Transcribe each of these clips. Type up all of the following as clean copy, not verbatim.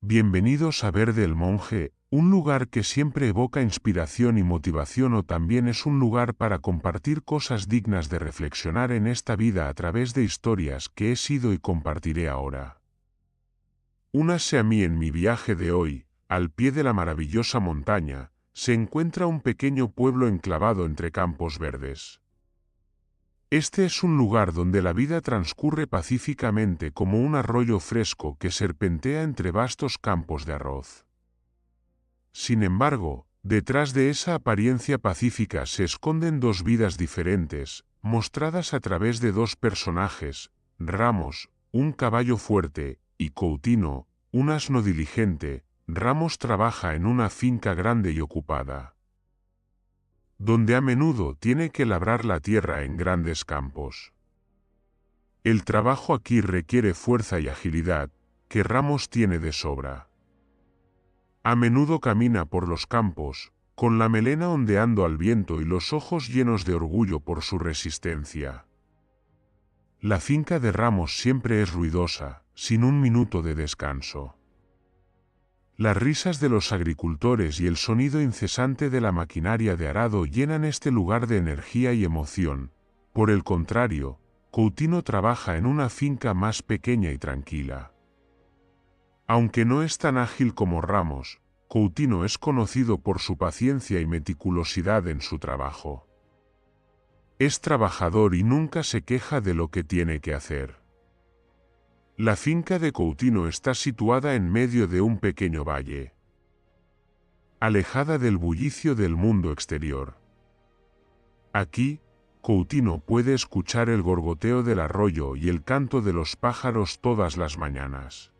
Bienvenidos a Verde el Monje, un lugar que siempre evoca inspiración y motivación, o también es un lugar para compartir cosas dignas de reflexionar en esta vida a través de historias que he sido y compartiré ahora. Únase a mí en mi viaje de hoy. Al pie de la maravillosa montaña, se encuentra un pequeño pueblo enclavado entre campos verdes. Este es un lugar donde la vida transcurre pacíficamente como un arroyo fresco que serpentea entre vastos campos de arroz. Sin embargo, detrás de esa apariencia pacífica se esconden dos vidas diferentes, mostradas a través de dos personajes: Ramos, un caballo fuerte, y Coutinho, un asno diligente. Ramos trabaja en una finca grande y ocupada, donde a menudo tiene que labrar la tierra en grandes campos. El trabajo aquí requiere fuerza y agilidad, que Ramos tiene de sobra. A menudo camina por los campos, con la melena ondeando al viento y los ojos llenos de orgullo por su resistencia. La finca de Ramos siempre es ruidosa, sin un minuto de descanso. Las risas de los agricultores y el sonido incesante de la maquinaria de arado llenan este lugar de energía y emoción. Por el contrario, Coutinho trabaja en una finca más pequeña y tranquila. Aunque no es tan ágil como Ramos, Coutinho es conocido por su paciencia y meticulosidad en su trabajo. Es trabajador y nunca se queja de lo que tiene que hacer. La finca de Coutinho está situada en medio de un pequeño valle, alejada del bullicio del mundo exterior. Aquí, Coutinho puede escuchar el gorgoteo del arroyo y el canto de los pájaros todas las mañanas.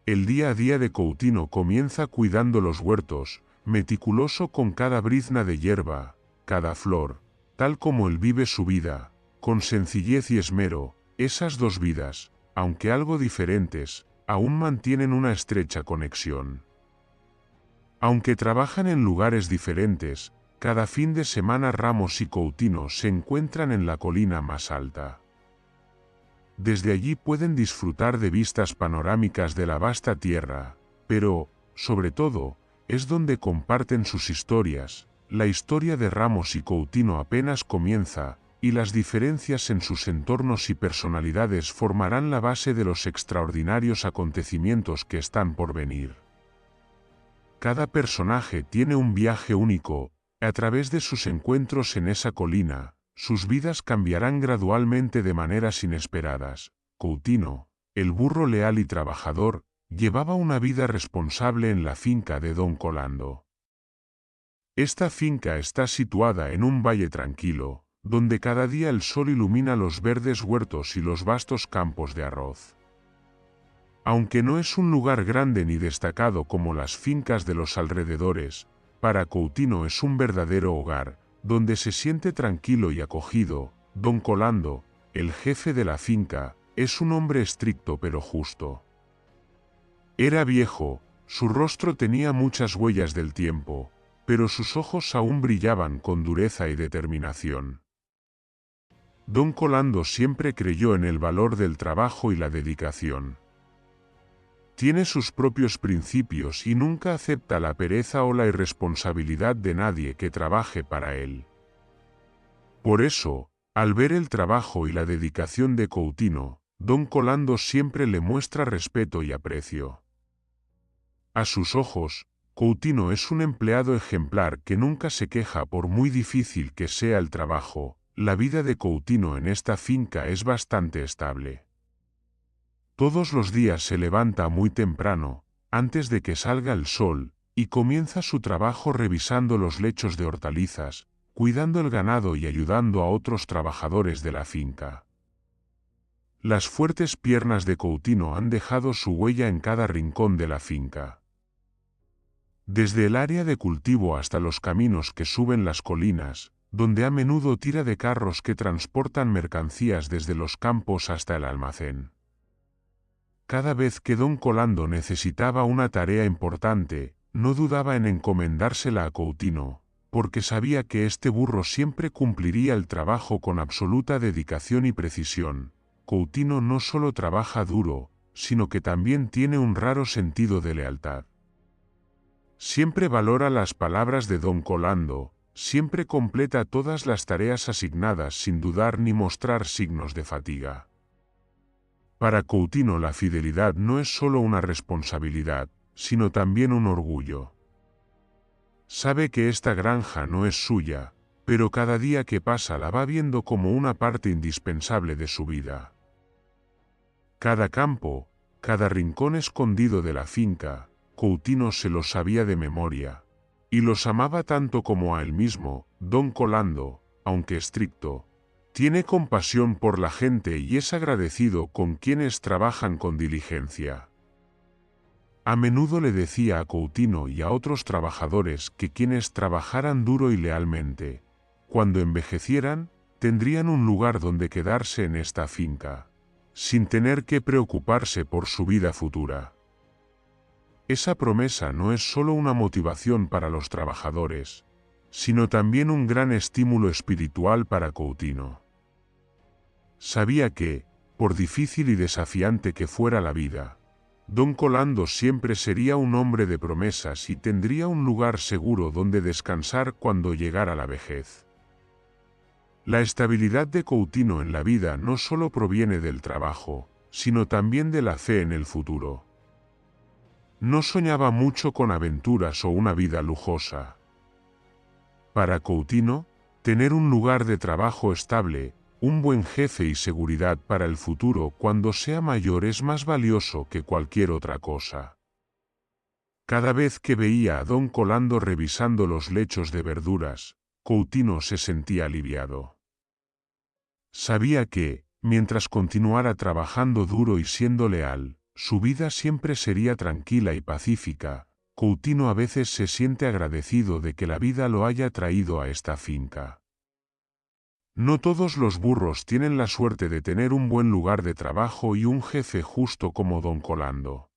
El día a día de Coutinho comienza cuidando los huertos, meticuloso con cada brizna de hierba, cada flor, tal como él vive su vida, con sencillez y esmero. Esas dos vidas, aunque algo diferentes, aún mantienen una estrecha conexión. Aunque trabajan en lugares diferentes, cada fin de semana Ramos y Coutinho se encuentran en la colina más alta. Desde allí pueden disfrutar de vistas panorámicas de la vasta tierra, pero, sobre todo, es donde comparten sus historias. La historia de Ramos y Coutinho apenas comienza, y las diferencias en sus entornos y personalidades formarán la base de los extraordinarios acontecimientos que están por venir. Cada personaje tiene un viaje único. A través de sus encuentros en esa colina, sus vidas cambiarán gradualmente de maneras inesperadas. Coutinho, el burro leal y trabajador, llevaba una vida responsable en la finca de Don Colando. Esta finca está situada en un valle tranquilo, donde cada día el sol ilumina los verdes huertos y los vastos campos de arroz. Aunque no es un lugar grande ni destacado como las fincas de los alrededores, para Coutinho es un verdadero hogar, donde se siente tranquilo y acogido. Don Colando, el jefe de la finca, es un hombre estricto pero justo. Era viejo, su rostro tenía muchas huellas del tiempo, pero sus ojos aún brillaban con dureza y determinación. Don Colando siempre creyó en el valor del trabajo y la dedicación. Tiene sus propios principios y nunca acepta la pereza o la irresponsabilidad de nadie que trabaje para él. Por eso, al ver el trabajo y la dedicación de Coutinho, Don Colando siempre le muestra respeto y aprecio. A sus ojos, Coutinho es un empleado ejemplar que nunca se queja por muy difícil que sea el trabajo. La vida de Coutinho en esta finca es bastante estable. Todos los días se levanta muy temprano, antes de que salga el sol, y comienza su trabajo revisando los lechos de hortalizas, cuidando el ganado y ayudando a otros trabajadores de la finca. Las fuertes piernas de Coutinho han dejado su huella en cada rincón de la finca. Desde el área de cultivo hasta los caminos que suben las colinas, donde a menudo tira de carros que transportan mercancías desde los campos hasta el almacén. Cada vez que Don Colando necesitaba una tarea importante, no dudaba en encomendársela a Coutinho, porque sabía que este burro siempre cumpliría el trabajo con absoluta dedicación y precisión. Coutinho no solo trabaja duro, sino que también tiene un raro sentido de lealtad. Siempre valora las palabras de don Colando, siempre completa todas las tareas asignadas sin dudar ni mostrar signos de fatiga. Para Coutinho la fidelidad no es solo una responsabilidad, sino también un orgullo. Sabe que esta granja no es suya, pero cada día que pasa la va viendo como una parte indispensable de su vida. Cada campo, cada rincón escondido de la finca, Coutinho se los sabía de memoria, y los amaba tanto como a él mismo. Don Colando, aunque estricto, tiene compasión por la gente y es agradecido con quienes trabajan con diligencia. A menudo le decía a Coutinho y a otros trabajadores que quienes trabajaran duro y lealmente, cuando envejecieran, tendrían un lugar donde quedarse en esta finca, sin tener que preocuparse por su vida futura. Esa promesa no es solo una motivación para los trabajadores, sino también un gran estímulo espiritual para Coutinho. Sabía que, por difícil y desafiante que fuera la vida, don Colando siempre sería un hombre de promesas y tendría un lugar seguro donde descansar cuando llegara la vejez. La estabilidad de Coutinho en la vida no solo proviene del trabajo, sino también de la fe en el futuro. No soñaba mucho con aventuras o una vida lujosa. Para Coutinho, tener un lugar de trabajo estable, un buen jefe y seguridad para el futuro cuando sea mayor es más valioso que cualquier otra cosa. Cada vez que veía a don Colando revisando los lechos de verduras, Coutinho se sentía aliviado. Sabía que, mientras continuara trabajando duro y siendo leal, su vida siempre sería tranquila y pacífica. Coutinho a veces se siente agradecido de que la vida lo haya traído a esta finca. No todos los burros tienen la suerte de tener un buen lugar de trabajo y un jefe justo como don Colando.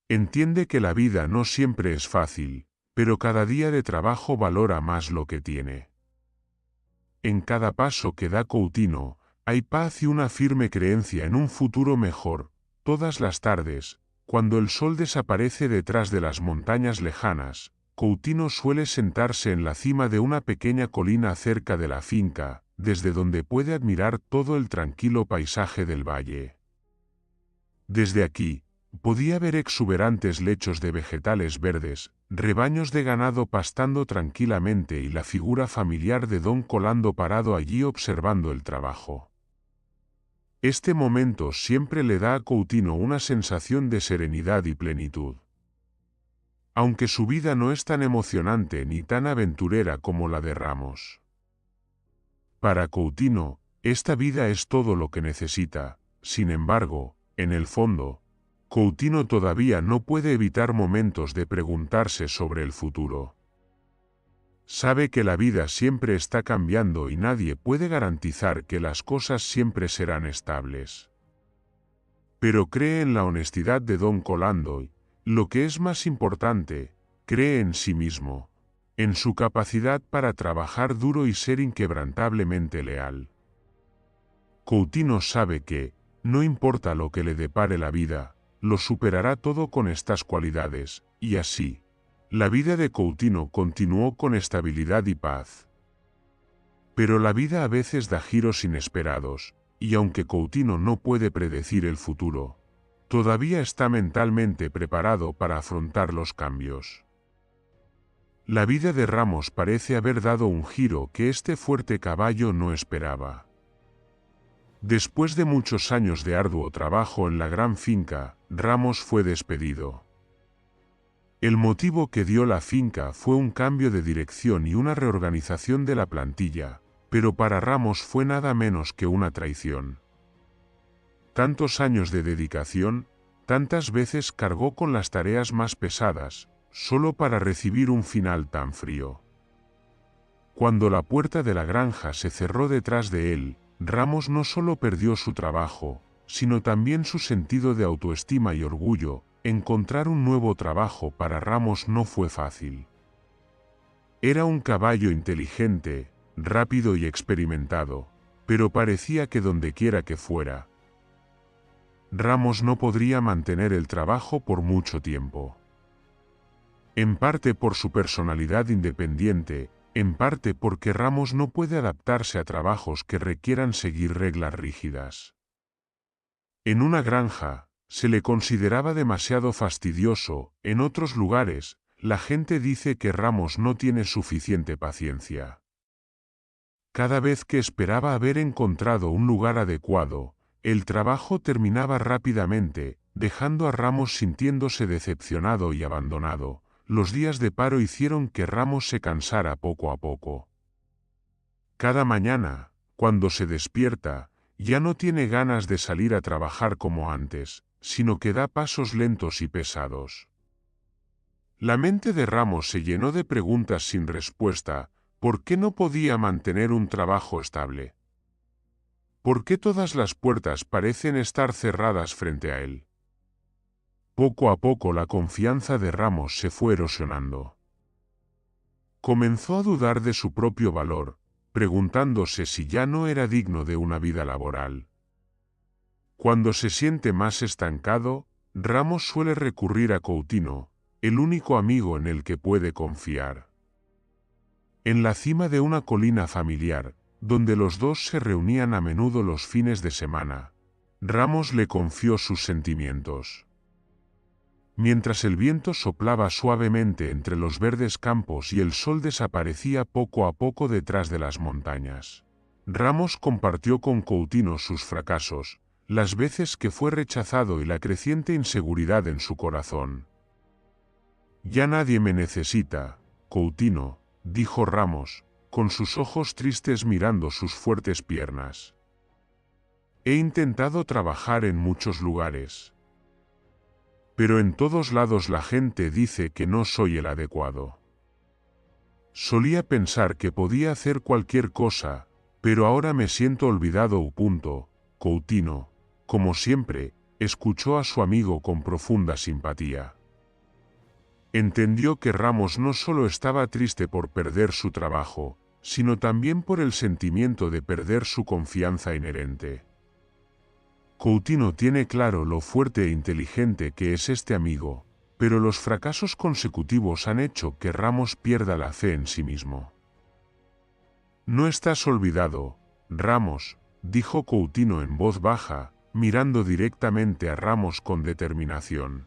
Entiende que la vida no siempre es fácil, pero cada día de trabajo valora más lo que tiene. En cada paso que da Coutinho, hay paz y una firme creencia en un futuro mejor. Todas las tardes, cuando el sol desaparece detrás de las montañas lejanas, Coutinho suele sentarse en la cima de una pequeña colina cerca de la finca, desde donde puede admirar todo el tranquilo paisaje del valle. Desde aquí, podía ver exuberantes lechos de vegetales verdes, rebaños de ganado pastando tranquilamente y la figura familiar de don Colando parado allí observando el trabajo. Este momento siempre le da a Coutinho una sensación de serenidad y plenitud. Aunque su vida no es tan emocionante ni tan aventurera como la de Ramos. Para Coutinho, esta vida es todo lo que necesita. Sin embargo, en el fondo, Coutinho todavía no puede evitar momentos de preguntarse sobre el futuro. Sabe que la vida siempre está cambiando y nadie puede garantizar que las cosas siempre serán estables. Pero cree en la honestidad de don Colando y, lo que es más importante, cree en sí mismo, en su capacidad para trabajar duro y ser inquebrantablemente leal. Coutinho sabe que, no importa lo que le depare la vida, lo superará todo con estas cualidades, y así, la vida de Coutinho continuó con estabilidad y paz. Pero la vida a veces da giros inesperados, y aunque Coutinho no puede predecir el futuro, todavía está mentalmente preparado para afrontar los cambios. La vida de Ramos parece haber dado un giro que este fuerte caballo no esperaba. Después de muchos años de arduo trabajo en la gran finca, Ramos fue despedido. El motivo que dio la finca fue un cambio de dirección y una reorganización de la plantilla, pero para Ramos fue nada menos que una traición. Tantos años de dedicación, tantas veces cargó con las tareas más pesadas, solo para recibir un final tan frío. Cuando la puerta de la granja se cerró detrás de él, Ramos no solo perdió su trabajo, sino también su sentido de autoestima y orgullo. Encontrar un nuevo trabajo para Ramos no fue fácil. Era un caballo inteligente, rápido y experimentado, pero parecía que dondequiera que fuera, Ramos no podría mantener el trabajo por mucho tiempo. En parte por su personalidad independiente, en parte porque Ramos no puede adaptarse a trabajos que requieran seguir reglas rígidas. En una granja, se le consideraba demasiado fastidioso; en otros lugares, la gente dice que Ramos no tiene suficiente paciencia. Cada vez que esperaba haber encontrado un lugar adecuado, el trabajo terminaba rápidamente, dejando a Ramos sintiéndose decepcionado y abandonado. Los días de paro hicieron que Ramos se cansara poco a poco. Cada mañana, cuando se despierta, ya no tiene ganas de salir a trabajar como antes, sino que da pasos lentos y pesados. La mente de Ramos se llenó de preguntas sin respuesta. ¿Por qué no podía mantener un trabajo estable? ¿Por qué todas las puertas parecen estar cerradas frente a él? Poco a poco la confianza de Ramos se fue erosionando. Comenzó a dudar de su propio valor, preguntándose si ya no era digno de una vida laboral. Cuando se siente más estancado, Ramos suele recurrir a Coutinho, el único amigo en el que puede confiar. En la cima de una colina familiar, donde los dos se reunían a menudo los fines de semana, Ramos le confió sus sentimientos. Mientras el viento soplaba suavemente entre los verdes campos y el sol desaparecía poco a poco detrás de las montañas, Ramos compartió con Coutinho sus fracasos, las veces que fue rechazado y la creciente inseguridad en su corazón. «Ya nadie me necesita, Coutinho», dijo Ramos, con sus ojos tristes mirando sus fuertes piernas. «He intentado trabajar en muchos lugares, pero en todos lados la gente dice que no soy el adecuado. Solía pensar que podía hacer cualquier cosa, pero ahora me siento olvidado». Coutinho, como siempre, escuchó a su amigo con profunda simpatía. Entendió que Ramos no solo estaba triste por perder su trabajo, sino también por el sentimiento de perder su confianza inherente. Coutinho tiene claro lo fuerte e inteligente que es este amigo, pero los fracasos consecutivos han hecho que Ramos pierda la fe en sí mismo. «No estás olvidado, Ramos», dijo Coutinho en voz baja, mirando directamente a Ramos con determinación.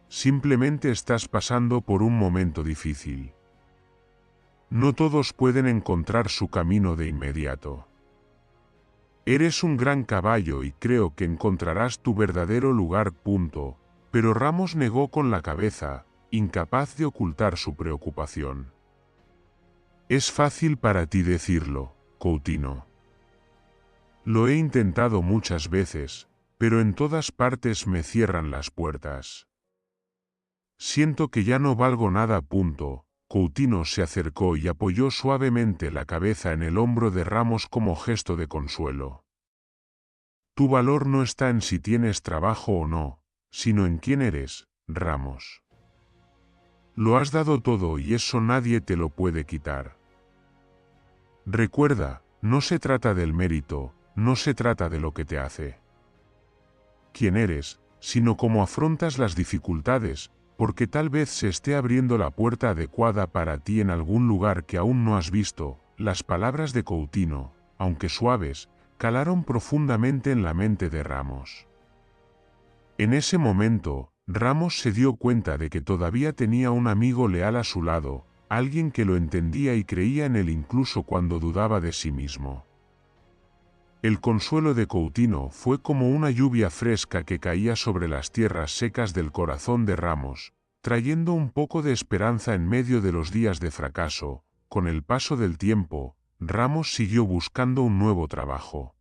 «Simplemente estás pasando por un momento difícil. No todos pueden encontrar su camino de inmediato. Eres un gran caballo y creo que encontrarás tu verdadero lugar». Pero Ramos negó con la cabeza, incapaz de ocultar su preocupación. «Es fácil para ti decirlo, Coutinho. Lo he intentado muchas veces, pero en todas partes me cierran las puertas. Siento que ya no valgo nada». Coutinho se acercó y apoyó suavemente la cabeza en el hombro de Ramos como gesto de consuelo. «Tu valor no está en si tienes trabajo o no, sino en quién eres, Ramos. Lo has dado todo y eso nadie te lo puede quitar. Recuerda, no se trata del mérito, no se trata de lo que te hace quién eres, sino cómo afrontas las dificultades, porque tal vez se esté abriendo la puerta adecuada para ti en algún lugar que aún no has visto». Las palabras de Coutinho, aunque suaves, calaron profundamente en la mente de Ramos. En ese momento, Ramos se dio cuenta de que todavía tenía un amigo leal a su lado, alguien que lo entendía y creía en él incluso cuando dudaba de sí mismo. El consuelo de Coutinho fue como una lluvia fresca que caía sobre las tierras secas del corazón de Ramos, trayendo un poco de esperanza en medio de los días de fracaso. Con el paso del tiempo, Ramos siguió buscando un nuevo trabajo,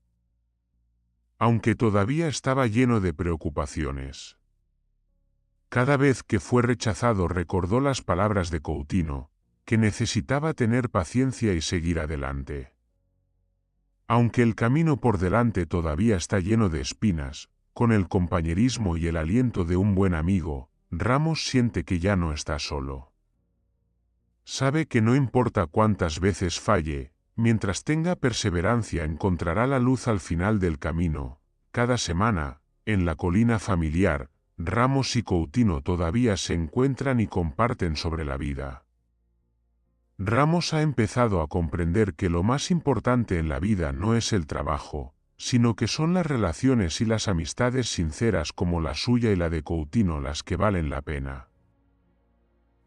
aunque todavía estaba lleno de preocupaciones. Cada vez que fue rechazado recordó las palabras de Coutinho, que necesitaba tener paciencia y seguir adelante. Aunque el camino por delante todavía está lleno de espinas, con el compañerismo y el aliento de un buen amigo, Ramos siente que ya no está solo. Sabe que no importa cuántas veces falle, mientras tenga perseverancia encontrará la luz al final del camino. Cada semana, en la colina familiar, Ramos y Coutinho todavía se encuentran y comparten sobre la vida. Ramos ha empezado a comprender que lo más importante en la vida no es el trabajo, sino que son las relaciones y las amistades sinceras como la suya y la de Coutinho las que valen la pena.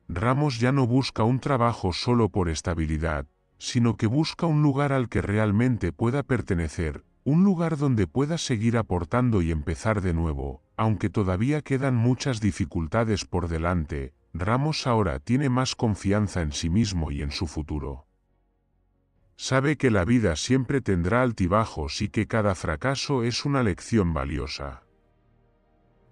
Ramos ya no busca un trabajo solo por estabilidad, sino que busca un lugar al que realmente pueda pertenecer, un lugar donde pueda seguir aportando y empezar de nuevo. Aunque todavía quedan muchas dificultades por delante, Ramos ahora tiene más confianza en sí mismo y en su futuro. Sabe que la vida siempre tendrá altibajos y que cada fracaso es una lección valiosa.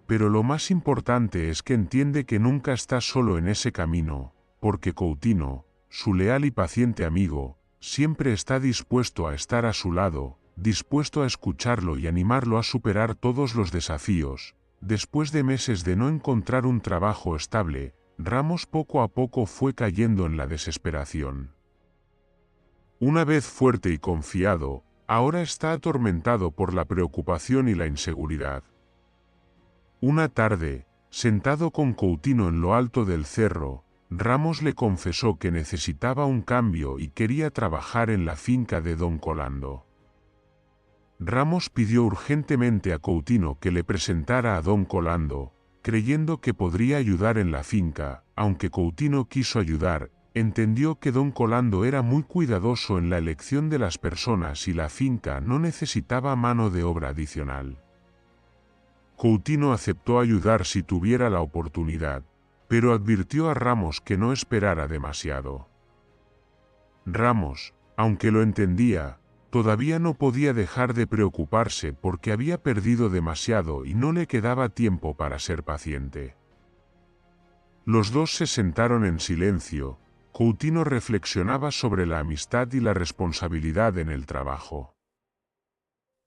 Pero lo más importante es que entiende que nunca está solo en ese camino, porque Coutinho, su leal y paciente amigo, siempre está dispuesto a estar a su lado, dispuesto a escucharlo y animarlo a superar todos los desafíos. Después de meses de no encontrar un trabajo estable, Ramos poco a poco fue cayendo en la desesperación. Una vez fuerte y confiado, ahora está atormentado por la preocupación y la inseguridad. Una tarde, sentado con Coutinho en lo alto del cerro, Ramos le confesó que necesitaba un cambio y quería trabajar en la finca de Don Colando. Ramos pidió urgentemente a Coutinho que le presentara a Don Colando, creyendo que podría ayudar en la finca. Aunque Coutinho quiso ayudar, entendió que Don Colando era muy cuidadoso en la elección de las personas y la finca no necesitaba mano de obra adicional. Coutinho aceptó ayudar si tuviera la oportunidad, pero advirtió a Ramos que no esperara demasiado. Ramos, aunque lo entendía, todavía no podía dejar de preocuparse porque había perdido demasiado y no le quedaba tiempo para ser paciente. Los dos se sentaron en silencio. Coutinho reflexionaba sobre la amistad y la responsabilidad en el trabajo.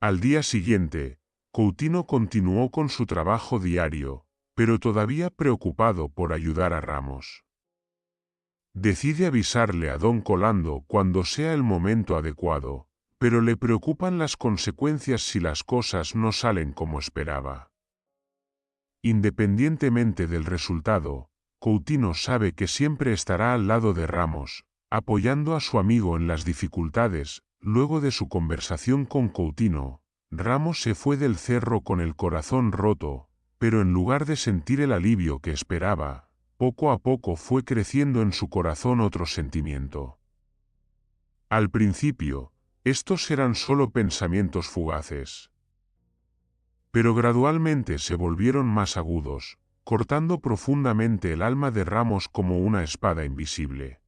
Al día siguiente, Coutinho continuó con su trabajo diario, pero todavía preocupado por ayudar a Ramos. Decide avisarle a Don Colando cuando sea el momento adecuado, pero le preocupan las consecuencias si las cosas no salen como esperaba. Independientemente del resultado, Coutinho sabe que siempre estará al lado de Ramos, apoyando a su amigo en las dificultades. Luego de su conversación con Coutinho, Ramos se fue del cerro con el corazón roto, pero en lugar de sentir el alivio que esperaba, poco a poco fue creciendo en su corazón otro sentimiento. Al principio, estos eran solo pensamientos fugaces. Pero gradualmente se volvieron más agudos, cortando profundamente el alma de Ramos como una espada invisible.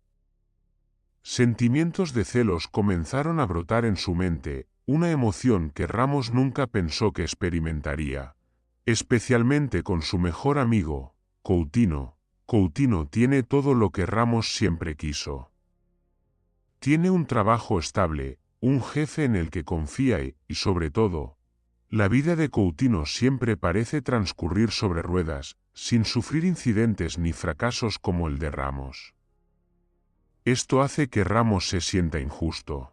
Sentimientos de celos comenzaron a brotar en su mente, una emoción que Ramos nunca pensó que experimentaría, especialmente con su mejor amigo, Coutinho. Coutinho tiene todo lo que Ramos siempre quiso. Tiene un trabajo estable, un jefe en el que confía y, sobre todo, la vida de Coutinho siempre parece transcurrir sobre ruedas, sin sufrir incidentes ni fracasos como el de Ramos. Esto hace que Ramos se sienta injusto.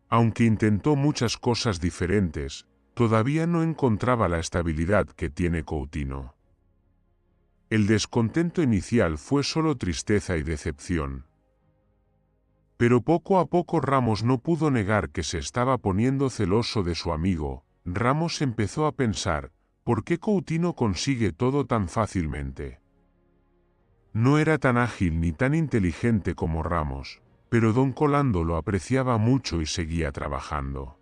Aunque intentó muchas cosas diferentes, todavía no encontraba la estabilidad que tiene Coutinho. El descontento inicial fue solo tristeza y decepción. Pero poco a poco Ramos no pudo negar que se estaba poniendo celoso de su amigo. Ramos empezó a pensar, ¿por qué Coutinho consigue todo tan fácilmente? No era tan ágil ni tan inteligente como Ramos, pero Don Colando lo apreciaba mucho y seguía trabajando.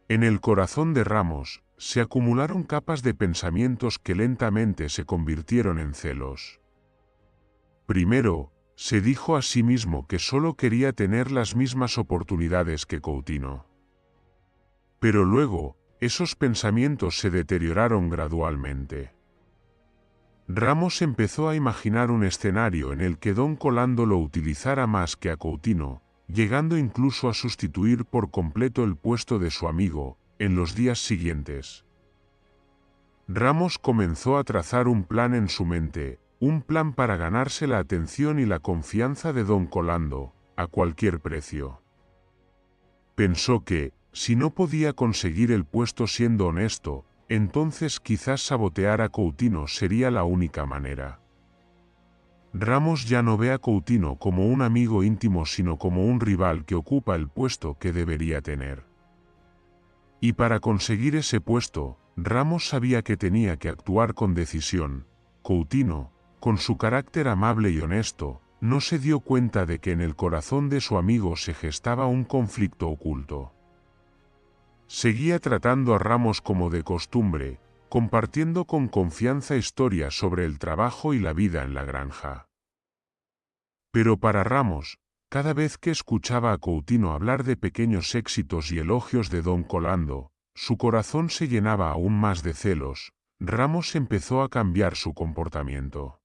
En el corazón de Ramos, se acumularon capas de pensamientos que lentamente se convirtieron en celos. Primero, se dijo a sí mismo que solo quería tener las mismas oportunidades que Coutinho. Pero luego, esos pensamientos se deterioraron gradualmente. Ramos empezó a imaginar un escenario en el que Don Colando lo utilizara más que a Coutinho, llegando incluso a sustituir por completo el puesto de su amigo, en los días siguientes. Ramos comenzó a trazar un plan en su mente, un plan para ganarse la atención y la confianza de Don Colando, a cualquier precio. Pensó que, Si no podía conseguir el puesto siendo honesto, entonces quizás sabotear a Coutinho sería la única manera. Ramos ya no ve a Coutinho como un amigo íntimo sino como un rival que ocupa el puesto que debería tener. Y para conseguir ese puesto, Ramos sabía que tenía que actuar con decisión. Coutinho, con su carácter amable y honesto, no se dio cuenta de que en el corazón de su amigo se gestaba un conflicto oculto. Seguía tratando a Ramos como de costumbre, compartiendo con confianza historias sobre el trabajo y la vida en la granja. Pero para Ramos, cada vez que escuchaba a Coutinho hablar de pequeños éxitos y elogios de Don Colando, su corazón se llenaba aún más de celos. Ramos empezó a cambiar su comportamiento.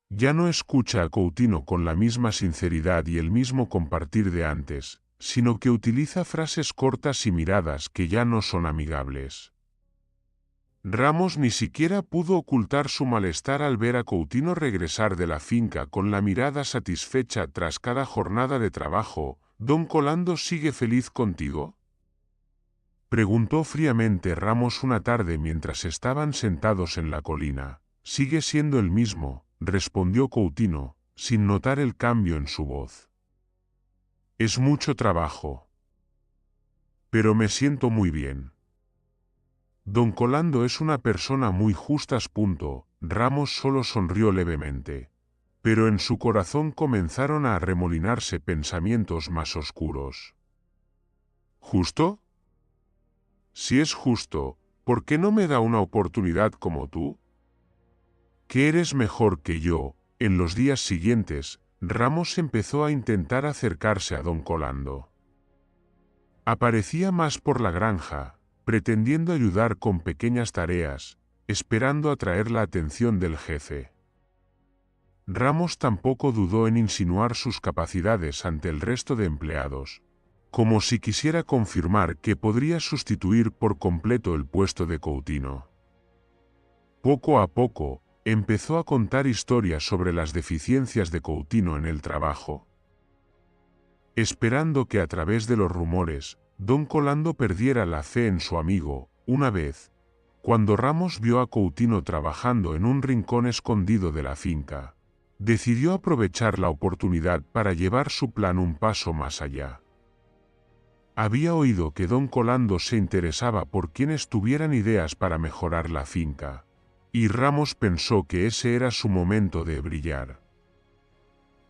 Ya no escucha a Coutinho con la misma sinceridad y el mismo compartir de antes, sino que utiliza frases cortas y miradas que ya no son amigables. Ramos ni siquiera pudo ocultar su malestar al ver a Coutinho regresar de la finca con la mirada satisfecha tras cada jornada de trabajo. ¿Don Colando sigue feliz contigo?, preguntó fríamente Ramos una tarde mientras estaban sentados en la colina. Sigue siendo el mismo, respondió Coutinho, sin notar el cambio en su voz. Es mucho trabajo. Pero me siento muy bien. Don Colando es una persona muy justa. Ramos solo sonrió levemente. Pero en su corazón comenzaron a arremolinarse pensamientos más oscuros. ¿Justo? Si es justo, ¿por qué no me da una oportunidad como tú? ¿Que eres mejor que yo? En los días siguientes, Ramos empezó a intentar acercarse a Don Colando. Aparecía más por la granja, pretendiendo ayudar con pequeñas tareas, esperando atraer la atención del jefe. Ramos tampoco dudó en insinuar sus capacidades ante el resto de empleados, como si quisiera confirmar que podría sustituir por completo el puesto de Coutinho. Poco a poco, empezó a contar historias sobre las deficiencias de Coutinho en el trabajo, esperando que a través de los rumores, Don Colando perdiera la fe en su amigo. Una vez, cuando Ramos vio a Coutinho trabajando en un rincón escondido de la finca, decidió aprovechar la oportunidad para llevar su plan un paso más allá. Había oído que Don Colando se interesaba por quienes tuvieran ideas para mejorar la finca, y Ramos pensó que ese era su momento de brillar.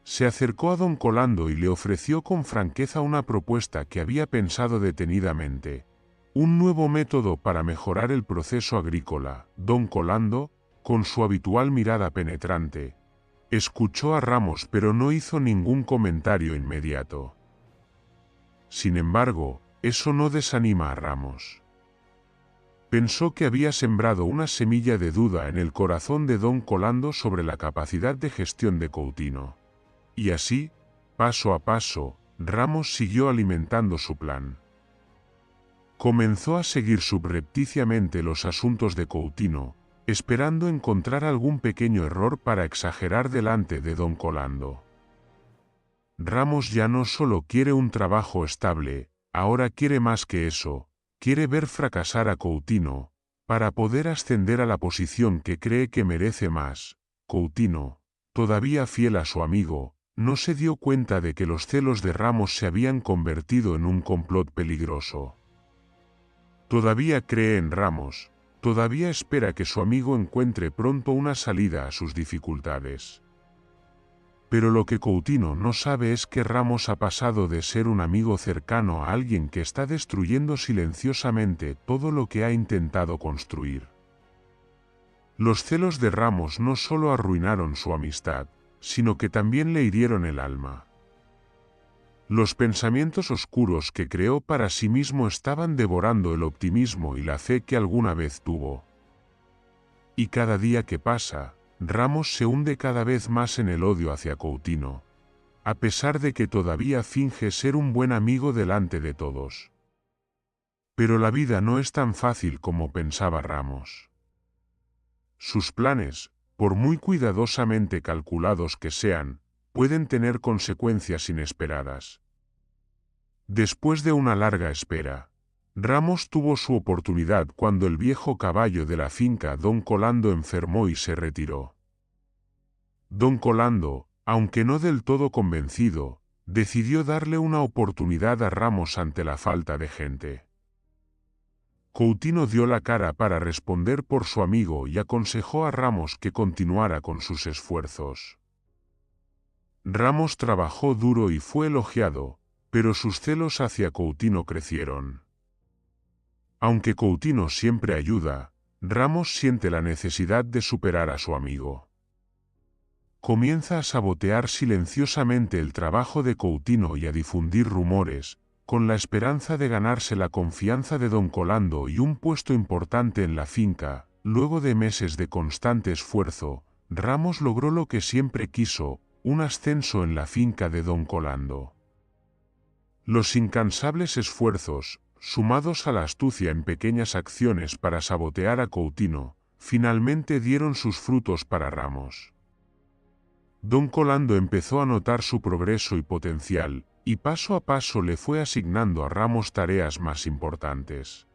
Se acercó a Don Colando y le ofreció con franqueza una propuesta que había pensado detenidamente: un nuevo método para mejorar el proceso agrícola. Don Colando, con su habitual mirada penetrante, escuchó a Ramos pero no hizo ningún comentario inmediato. Sin embargo, eso no desanima a Ramos. Pensó que había sembrado una semilla de duda en el corazón de Don Colando sobre la capacidad de gestión de Coutinho. Y así, paso a paso, Ramos siguió alimentando su plan. Comenzó a seguir subrepticiamente los asuntos de Coutinho, esperando encontrar algún pequeño error para exagerar delante de Don Colando. Ramos ya no solo quiere un trabajo estable, ahora quiere más que eso, quiere ver fracasar a Coutinho, para poder ascender a la posición que cree que merece más. Coutinho, todavía fiel a su amigo, no se dio cuenta de que los celos de Ramos se habían convertido en un complot peligroso. Todavía cree en Ramos, todavía espera que su amigo encuentre pronto una salida a sus dificultades. Pero lo que Coutinho no sabe es que Ramos ha pasado de ser un amigo cercano a alguien que está destruyendo silenciosamente todo lo que ha intentado construir. Los celos de Ramos no solo arruinaron su amistad, sino que también le hirieron el alma. Los pensamientos oscuros que creó para sí mismo estaban devorando el optimismo y la fe que alguna vez tuvo. Y cada día que pasa, Ramos se hunde cada vez más en el odio hacia Coutinho, a pesar de que todavía finge ser un buen amigo delante de todos. Pero la vida no es tan fácil como pensaba Ramos. Sus planes, por muy cuidadosamente calculados que sean, pueden tener consecuencias inesperadas. Después de una larga espera, Ramos tuvo su oportunidad cuando el viejo caballo de la finca Don Colando enfermó y se retiró. Don Colando, aunque no del todo convencido, decidió darle una oportunidad a Ramos ante la falta de gente. Coutinho dio la cara para responder por su amigo y aconsejó a Ramos que continuara con sus esfuerzos. Ramos trabajó duro y fue elogiado, pero sus celos hacia Coutinho crecieron. Aunque Coutinho siempre ayuda, Ramos siente la necesidad de superar a su amigo. Comienza a sabotear silenciosamente el trabajo de Coutinho y a difundir rumores, con la esperanza de ganarse la confianza de Don Colando y un puesto importante en la finca. Luego de meses de constante esfuerzo, Ramos logró lo que siempre quiso, un ascenso en la finca de Don Colando. Los incansables esfuerzos, sumados a la astucia en pequeñas acciones para sabotear a Coutinho, finalmente dieron sus frutos para Ramos. Don Colando empezó a notar su progreso y potencial, y paso a paso le fue asignando a Ramos tareas más importantes.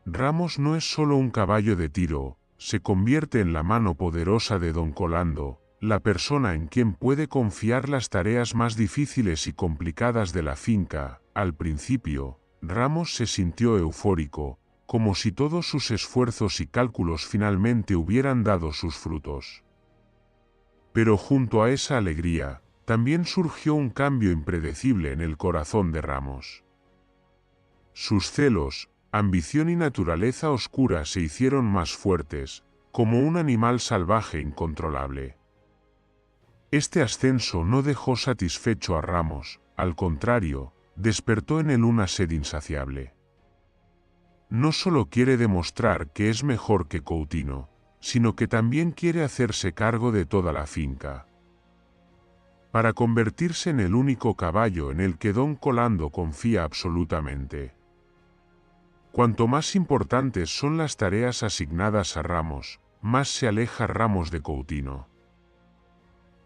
Ramos no es solo un caballo de tiro, se convierte en la mano poderosa de Don Colando, la persona en quien puede confiar las tareas más difíciles y complicadas de la finca. Al principio, Ramos se sintió eufórico, como si todos sus esfuerzos y cálculos finalmente hubieran dado sus frutos. Pero junto a esa alegría, también surgió un cambio impredecible en el corazón de Ramos. Sus celos, ambición y naturaleza oscura se hicieron más fuertes, como un animal salvaje incontrolable. Este ascenso no dejó satisfecho a Ramos, al contrario, despertó en él una sed insaciable. No solo quiere demostrar que es mejor que Coutinho, sino que también quiere hacerse cargo de toda la finca. Para convertirse en el único caballo en el que Don Colando confía absolutamente. Cuanto más importantes son las tareas asignadas a Ramos, más se aleja Ramos de Coutinho.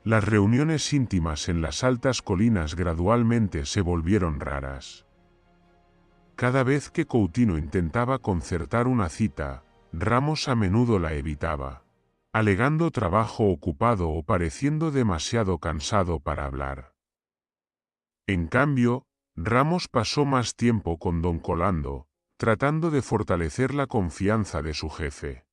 Las reuniones íntimas en las altas colinas gradualmente se volvieron raras. Cada vez que Coutinho intentaba concertar una cita, Ramos a menudo la evitaba, alegando trabajo ocupado o pareciendo demasiado cansado para hablar. En cambio, Ramos pasó más tiempo con Don Colando, tratando de fortalecer la confianza de su jefe.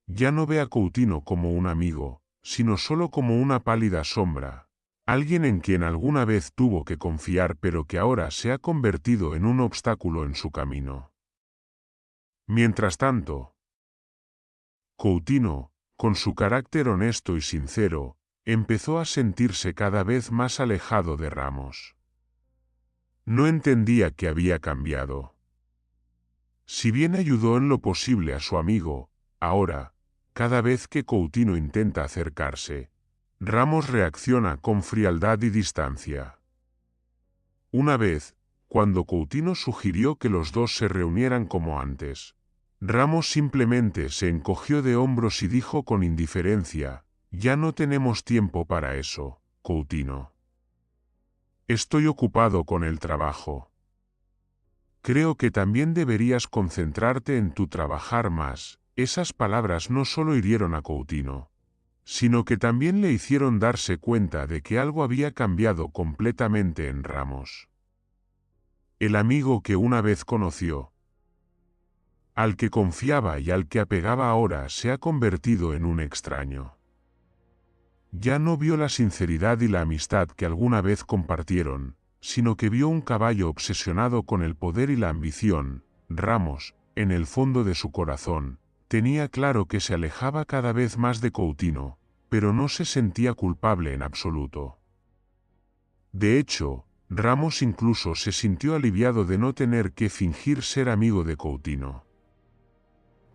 Ya no ve a Coutinho como un amigo, sino solo como una pálida sombra, alguien en quien alguna vez tuvo que confiar pero que ahora se ha convertido en un obstáculo en su camino. Mientras tanto, Coutinho, con su carácter honesto y sincero, empezó a sentirse cada vez más alejado de Ramos. No entendía que había cambiado. Si bien ayudó en lo posible a su amigo, ahora, cada vez que Coutinho intenta acercarse, Ramos reacciona con frialdad y distancia. Una vez, cuando Coutinho sugirió que los dos se reunieran como antes, Ramos simplemente se encogió de hombros y dijo con indiferencia: «Ya no tenemos tiempo para eso, Coutinho. Estoy ocupado con el trabajo». Creo que también deberías concentrarte en tu trabajar más. Esas palabras no solo hirieron a Coutinho, sino que también le hicieron darse cuenta de que algo había cambiado completamente en Ramos. El amigo que una vez conoció, al que confiaba y al que apegaba ahora, se ha convertido en un extraño. Ya no vio la sinceridad y la amistad que alguna vez compartieron, sino que vio un caballo obsesionado con el poder y la ambición. Ramos, en el fondo de su corazón, tenía claro que se alejaba cada vez más de Coutinho, pero no se sentía culpable en absoluto. De hecho, Ramos incluso se sintió aliviado de no tener que fingir ser amigo de Coutinho.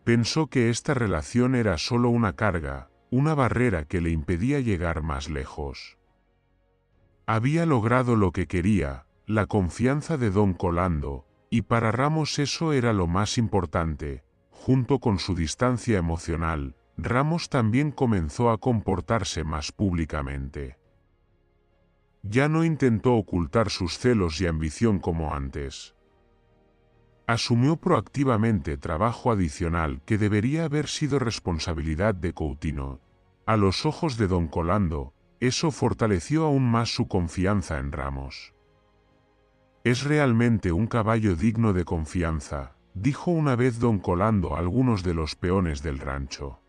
Pensó que esta relación era solo una carga, una barrera que le impedía llegar más lejos. Había logrado lo que quería, la confianza de Don Colando, y para Ramos eso era lo más importante. Junto con su distancia emocional, Ramos también comenzó a comportarse más públicamente. Ya no intentó ocultar sus celos y ambición como antes. Asumió proactivamente trabajo adicional que debería haber sido responsabilidad de Coutinho. A los ojos de don Colando, eso fortaleció aún más su confianza en Ramos. «Es realmente un caballo digno de confianza», dijo una vez don Colando a algunos de los peones del rancho.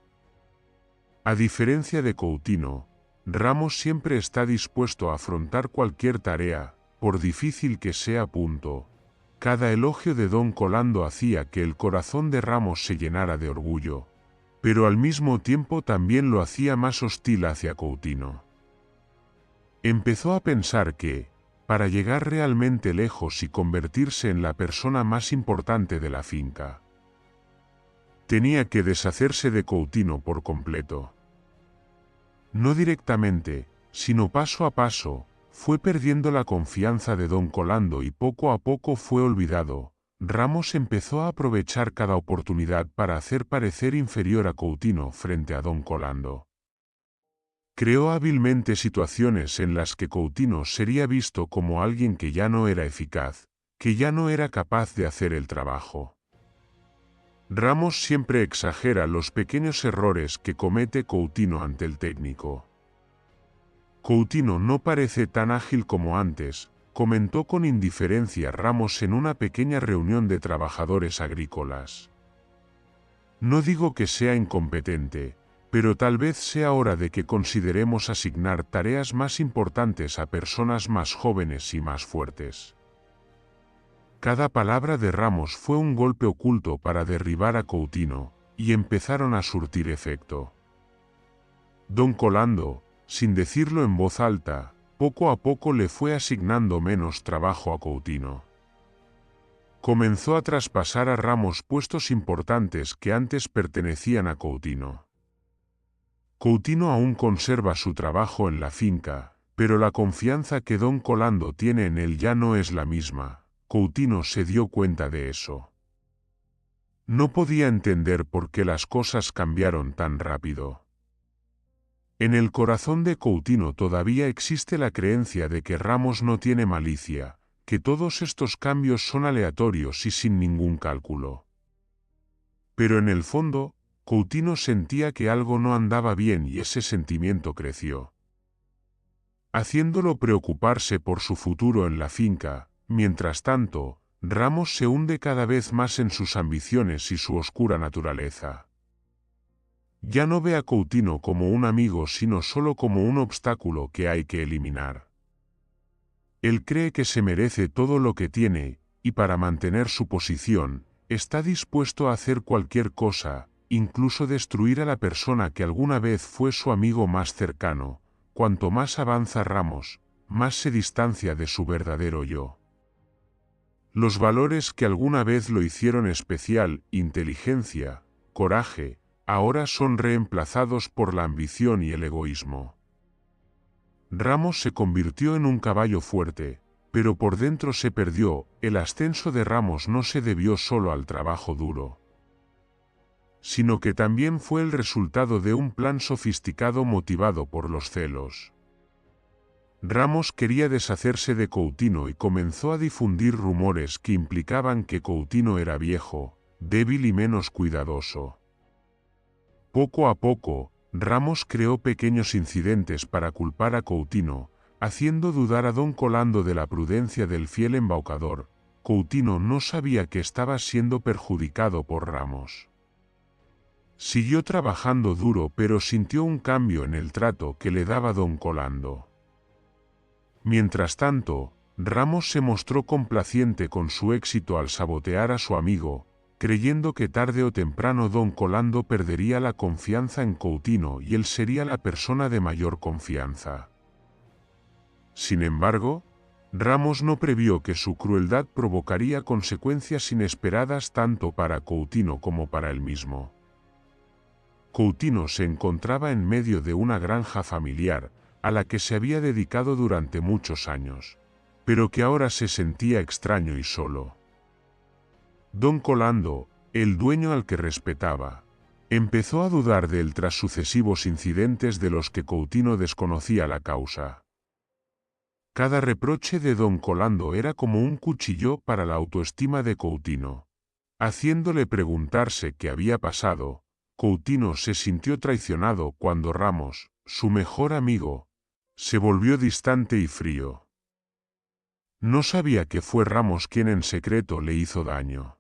A diferencia de Coutinho, Ramos siempre está dispuesto a afrontar cualquier tarea, por difícil que sea. Cada elogio de don Colando hacía que el corazón de Ramos se llenara de orgullo, pero al mismo tiempo también lo hacía más hostil hacia Coutinho. Empezó a pensar que, para llegar realmente lejos y convertirse en la persona más importante de la finca, tenía que deshacerse de Coutinho por completo. No directamente, sino paso a paso, fue perdiendo la confianza de don Colando y poco a poco fue olvidado. Ramos empezó a aprovechar cada oportunidad para hacer parecer inferior a Coutinho frente a don Colando. Creó hábilmente situaciones en las que Coutinho sería visto como alguien que ya no era eficaz, que ya no era capaz de hacer el trabajo. Ramos siempre exagera los pequeños errores que comete Coutinho ante el técnico. «Coutinho no parece tan ágil como antes», comentó con indiferencia Ramos en una pequeña reunión de trabajadores agrícolas. «No digo que sea incompetente, pero tal vez sea hora de que consideremos asignar tareas más importantes a personas más jóvenes y más fuertes». Cada palabra de Ramos fue un golpe oculto para derribar a Coutinho, y empezaron a surtir efecto. Don Colando, sin decirlo en voz alta, poco a poco le fue asignando menos trabajo a Coutinho. Comenzó a traspasar a Ramos puestos importantes que antes pertenecían a Coutinho. Coutinho aún conserva su trabajo en la finca, pero la confianza que don Colando tiene en él ya no es la misma. Coutinho se dio cuenta de eso. No podía entender por qué las cosas cambiaron tan rápido. En el corazón de Coutinho todavía existe la creencia de que Ramos no tiene malicia, que todos estos cambios son aleatorios y sin ningún cálculo. Pero en el fondo, Coutinho sentía que algo no andaba bien y ese sentimiento creció, haciéndolo preocuparse por su futuro en la finca. Mientras tanto, Ramos se hunde cada vez más en sus ambiciones y su oscura naturaleza. Ya no ve a Coutinho como un amigo sino solo como un obstáculo que hay que eliminar. Él cree que se merece todo lo que tiene, y para mantener su posición, está dispuesto a hacer cualquier cosa, incluso destruir a la persona que alguna vez fue su amigo más cercano. Cuanto más avanza Ramos, más se distancia de su verdadero yo. Los valores que alguna vez lo hicieron especial, inteligencia, coraje, ahora son reemplazados por la ambición y el egoísmo. Ramos se convirtió en un caballo fuerte, pero por dentro se perdió. El ascenso de Ramos no se debió solo al trabajo duro, sino que también fue el resultado de un plan sofisticado motivado por los celos. Ramos quería deshacerse de Coutinho y comenzó a difundir rumores que implicaban que Coutinho era viejo, débil y menos cuidadoso. Poco a poco, Ramos creó pequeños incidentes para culpar a Coutinho, haciendo dudar a don Colando de la prudencia del fiel embaucador. Coutinho no sabía que estaba siendo perjudicado por Ramos. Siguió trabajando duro pero sintió un cambio en el trato que le daba don Colando. Mientras tanto, Ramos se mostró complaciente con su éxito al sabotear a su amigo, creyendo que tarde o temprano don Colando perdería la confianza en Coutinho y él sería la persona de mayor confianza. Sin embargo, Ramos no previó que su crueldad provocaría consecuencias inesperadas tanto para Coutinho como para él mismo. Coutinho se encontraba en medio de una granja familiar, a la que se había dedicado durante muchos años, pero que ahora se sentía extraño y solo. Don Colando, el dueño al que respetaba, empezó a dudar de él tras sucesivos incidentes de los que Coutinho desconocía la causa. Cada reproche de don Colando era como un cuchillo para la autoestima de Coutinho. Haciéndole preguntarse qué había pasado, Coutinho se sintió traicionado cuando Ramos, su mejor amigo, se volvió distante y frío. No sabía que fue Ramos quien en secreto le hizo daño.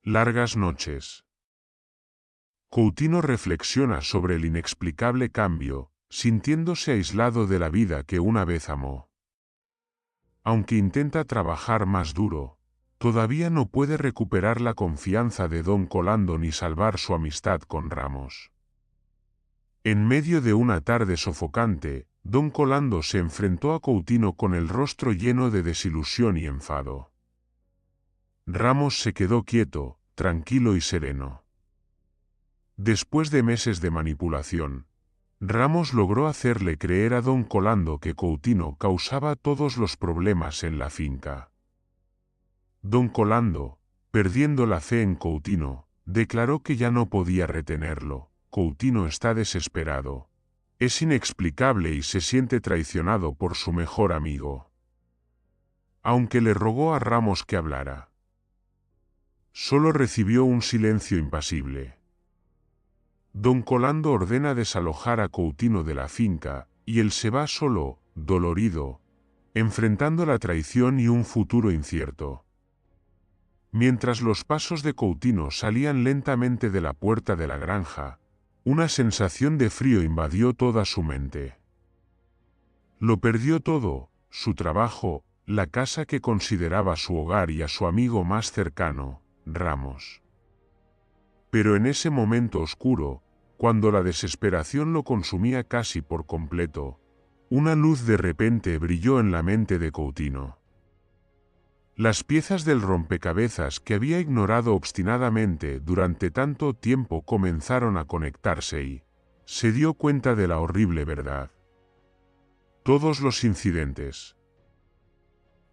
Largas noches. Coutinho reflexiona sobre el inexplicable cambio, sintiéndose aislado de la vida que una vez amó. Aunque intenta trabajar más duro, todavía no puede recuperar la confianza de don Colando ni salvar su amistad con Ramos. En medio de una tarde sofocante, don Colando se enfrentó a Coutinho con el rostro lleno de desilusión y enfado. Ramos se quedó quieto, tranquilo y sereno. Después de meses de manipulación, Ramos logró hacerle creer a don Colando que Coutinho causaba todos los problemas en la finca. Don Colando, perdiendo la fe en Coutinho, declaró que ya no podía retenerlo. Coutinho está desesperado. Es inexplicable y se siente traicionado por su mejor amigo. Aunque le rogó a Ramos que hablara, solo recibió un silencio impasible. Don Colando ordena desalojar a Coutinho de la finca, y él se va solo, dolorido, enfrentando la traición y un futuro incierto. Mientras los pasos de Coutinho salían lentamente de la puerta de la granja, una sensación de frío invadió toda su mente. Lo perdió todo, su trabajo, la casa que consideraba su hogar y a su amigo más cercano, Ramos. Pero en ese momento oscuro, cuando la desesperación lo consumía casi por completo, una luz de repente brilló en la mente de Coutinho. Las piezas del rompecabezas que había ignorado obstinadamente durante tanto tiempo comenzaron a conectarse y se dio cuenta de la horrible verdad. Todos los incidentes,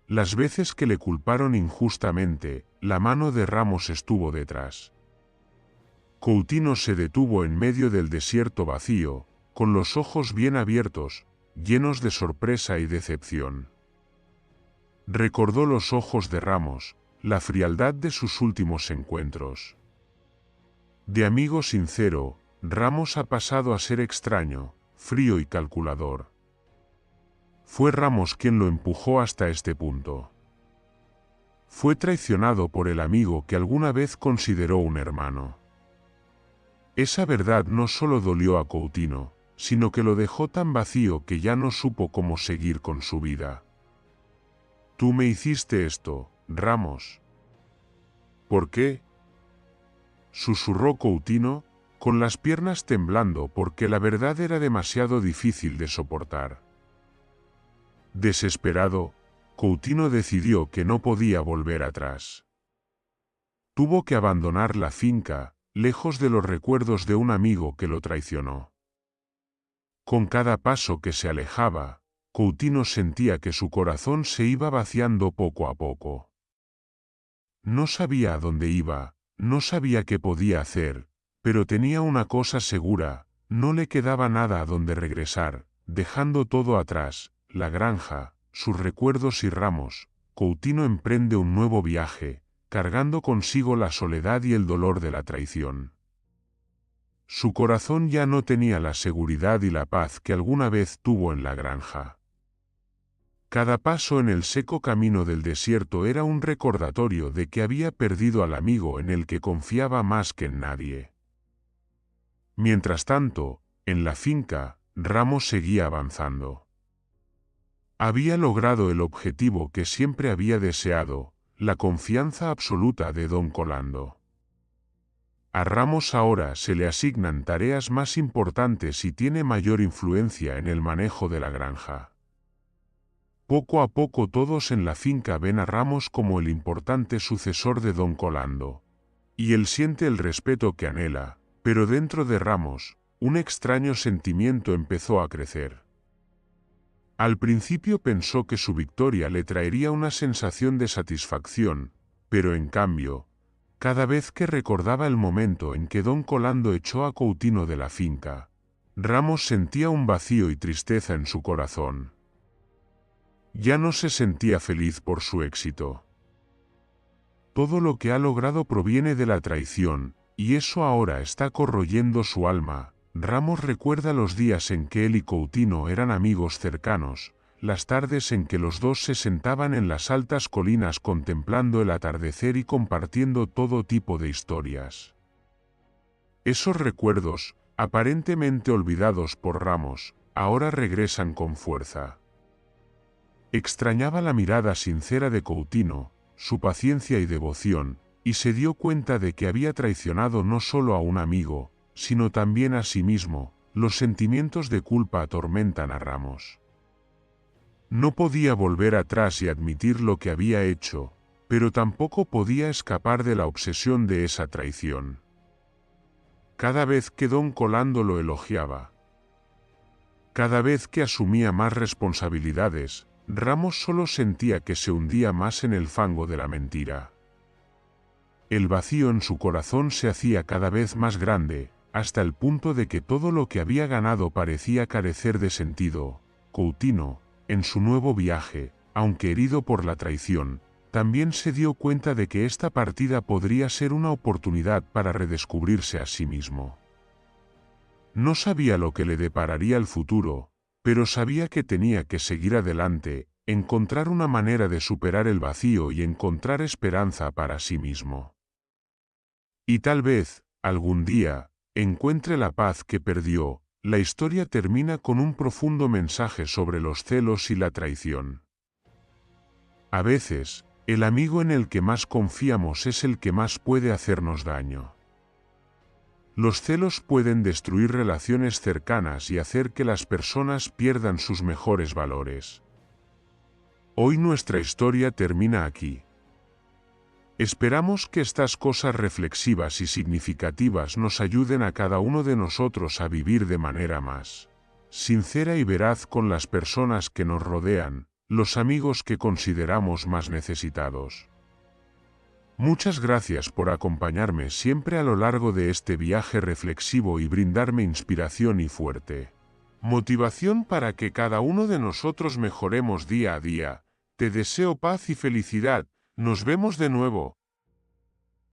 las veces que le culparon injustamente, la mano de Ramos estuvo detrás. Coutinho se detuvo en medio del desierto vacío, con los ojos bien abiertos, llenos de sorpresa y decepción. Recordó los ojos de Ramos, la frialdad de sus últimos encuentros. De amigo sincero, Ramos ha pasado a ser extraño, frío y calculador. Fue Ramos quien lo empujó hasta este punto. Fue traicionado por el amigo que alguna vez consideró un hermano. Esa verdad no solo dolió a Coutinho, sino que lo dejó tan vacío que ya no supo cómo seguir con su vida. Tú me hiciste esto, Ramos. ¿Por qué? Susurró Coutinho, con las piernas temblando porque la verdad era demasiado difícil de soportar. Desesperado, Coutinho decidió que no podía volver atrás. Tuvo que abandonar la finca, lejos de los recuerdos de un amigo que lo traicionó. Con cada paso que se alejaba, Coutinho sentía que su corazón se iba vaciando poco a poco. No sabía a dónde iba, no sabía qué podía hacer, pero tenía una cosa segura, no le quedaba nada a donde regresar, dejando todo atrás, la granja, sus recuerdos y Ramos. Coutinho emprende un nuevo viaje, cargando consigo la soledad y el dolor de la traición. Su corazón ya no tenía la seguridad y la paz que alguna vez tuvo en la granja. Cada paso en el seco camino del desierto era un recordatorio de que había perdido al amigo en el que confiaba más que en nadie. Mientras tanto, en la finca, Ramos seguía avanzando. Había logrado el objetivo que siempre había deseado, la confianza absoluta de don Colando. A Ramos ahora se le asignan tareas más importantes y tiene mayor influencia en el manejo de la granja. Poco a poco todos en la finca ven a Ramos como el importante sucesor de don Colando. Y él siente el respeto que anhela, pero dentro de Ramos, un extraño sentimiento empezó a crecer. Al principio pensó que su victoria le traería una sensación de satisfacción, pero en cambio, cada vez que recordaba el momento en que don Colando echó a Coutinho de la finca, Ramos sentía un vacío y tristeza en su corazón. Ya no se sentía feliz por su éxito. Todo lo que ha logrado proviene de la traición, y eso ahora está corroyendo su alma. Ramos recuerda los días en que él y Coutinho eran amigos cercanos, las tardes en que los dos se sentaban en las altas colinas contemplando el atardecer y compartiendo todo tipo de historias. Esos recuerdos, aparentemente olvidados por Ramos, ahora regresan con fuerza. Extrañaba la mirada sincera de Coutinho, su paciencia y devoción, y se dio cuenta de que había traicionado no solo a un amigo, sino también a sí mismo. Los sentimientos de culpa atormentan a Ramos. No podía volver atrás y admitir lo que había hecho, pero tampoco podía escapar de la obsesión de esa traición. Cada vez que Don Colando lo elogiaba, cada vez que asumía más responsabilidades, Ramos solo sentía que se hundía más en el fango de la mentira. El vacío en su corazón se hacía cada vez más grande, hasta el punto de que todo lo que había ganado parecía carecer de sentido. Coutinho, en su nuevo viaje, aunque herido por la traición, también se dio cuenta de que esta partida podría ser una oportunidad para redescubrirse a sí mismo. No sabía lo que le depararía el futuro, pero sabía que tenía que seguir adelante, encontrar una manera de superar el vacío y encontrar esperanza para sí mismo. Y tal vez, algún día, encuentre la paz que perdió. La historia termina con un profundo mensaje sobre los celos y la traición. A veces, el amigo en el que más confiamos es el que más puede hacernos daño. Los celos pueden destruir relaciones cercanas y hacer que las personas pierdan sus mejores valores. Hoy nuestra historia termina aquí. Esperamos que estas cosas reflexivas y significativas nos ayuden a cada uno de nosotros a vivir de manera más sincera y veraz con las personas que nos rodean, los amigos que consideramos más necesitados. Muchas gracias por acompañarme siempre a lo largo de este viaje reflexivo y brindarme inspiración y fuerte motivación para que cada uno de nosotros mejoremos día a día. Te deseo paz y felicidad. Nos vemos de nuevo.